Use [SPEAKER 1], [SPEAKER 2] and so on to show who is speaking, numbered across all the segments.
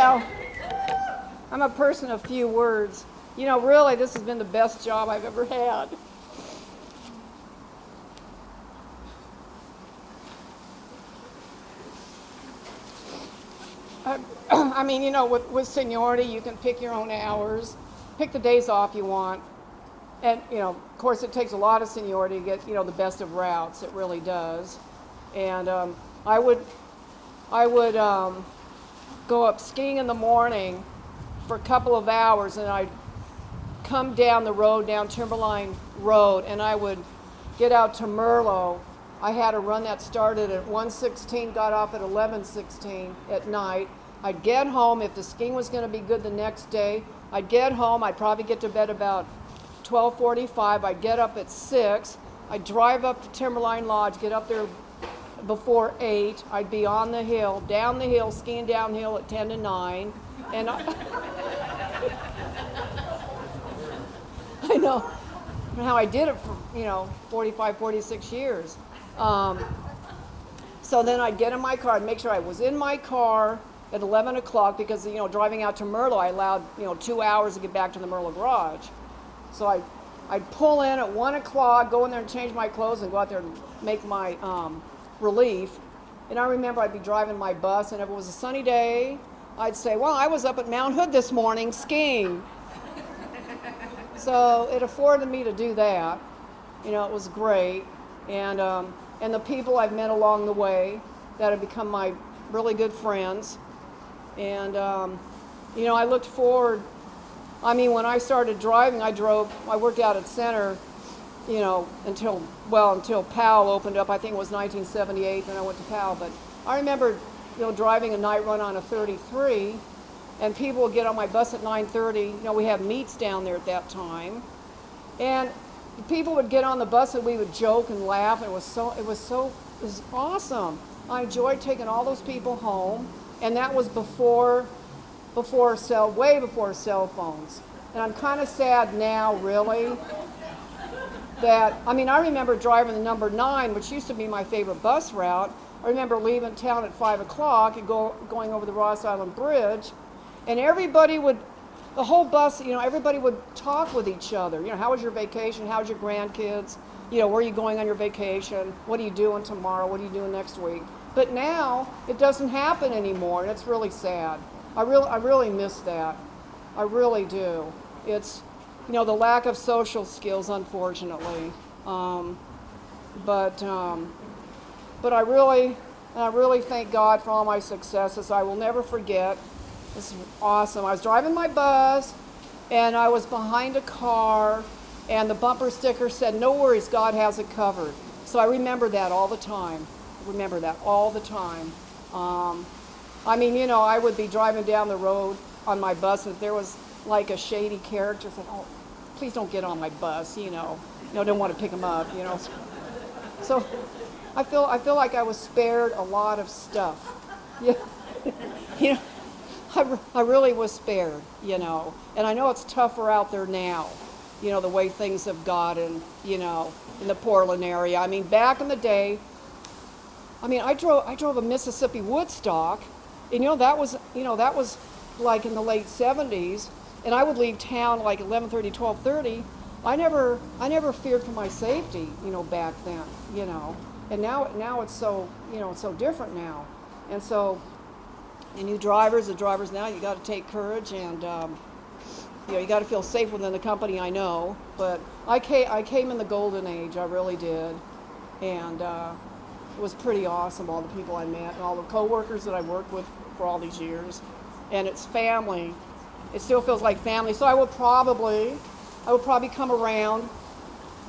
[SPEAKER 1] Well, I'm a person of few words. Really, this has been the best job I've ever had. I mean, with seniority, you can pick your own hours, pick the days off you want. And, of course, it takes a lot of seniority to get, the best of routes. It really does. And I would go up skiing in the morning for a couple of hours, and I'd come down the road, down Timberline Road, and I would get out to Merlot. I had a run that started at 1:16, got off at 11:16 at night. I'd get home. If the skiing was going to be good the next day, I'd get home. I'd probably get to bed about 12:45. I'd get up at 6. I'd drive up to Timberline Lodge, get up there before 8. I'd be on the hill, down the hill, skiing downhill at 10 to 9. And I know how I did it for, 45, 46 years. So then I'd get in my car and make sure I was in my car at 11 o'clock because, driving out to Merlot, I allowed, 2 hours to get back to the Merlot garage. So I'd pull in at 1 o'clock, go in there and change my clothes and go out there and make my relief. And I remember I'd be driving my bus, and if it was a sunny day, I'd say, well, I was up at Mount Hood this morning skiing. So it afforded me to do that. It was great. And the people I've met along the way that have become my really good friends. And, I looked forward. I mean, when I started driving, I worked out at Center, until Powell opened up. I think it was 1978, then I went to Powell. But I remember, driving a night run on a 33, and people would get on my bus at 9:30. We had meets down there at that time. And people would get on the bus and we would joke and laugh. It was awesome. I enjoyed taking all those people home, and that was way before cell phones. And I'm kind of sad now, really, that, I remember driving the number 9, which used to be my favorite bus route. I remember leaving town at 5 o'clock and going over the Ross Island Bridge, and the whole bus, everybody would talk with each other. How was your vacation? How's your grandkids? Where are you going on your vacation? What are you doing tomorrow? What are you doing next week? But now it doesn't happen anymore, and it's really sad. I really miss that. I really do. It's, the lack of social skills, unfortunately. But I really thank God for all my successes. I will never forget. This is awesome. I was driving my bus, and I was behind a car, and the bumper sticker said, "No worries, God has it covered." So I remember that all the time. I would be driving down the road on my bus, and if there was like a shady character, said, "Oh, please don't get on my bus," don't want to pick them up, So I feel like I was spared a lot of stuff. Yeah. I really was spared, and I know it's tougher out there now, the way things have gotten, in the Portland area. I mean, back in the day, I drove a Mississippi Woodstock, and that was like in the late 70s, and I would leave town like 11:30, 12:30. I never feared for my safety, back then, and now it's so, it's so different now, and so. And the drivers now, you got to take courage, and you got to feel safe within the company. I know, but I came in the golden age. I really did, and it was pretty awesome. All the people I met, and all the coworkers that I worked with for all these years, and it's family. It still feels like family. So I will probably come around,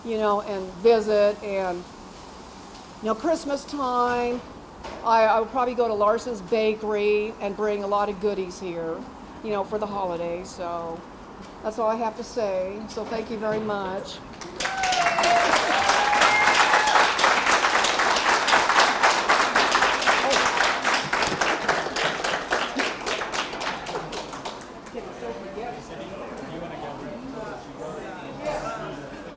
[SPEAKER 1] and visit, and Christmas time. I would probably go to Larson's Bakery and bring a lot of goodies here, for the holidays. So that's all I have to say. So thank you very much.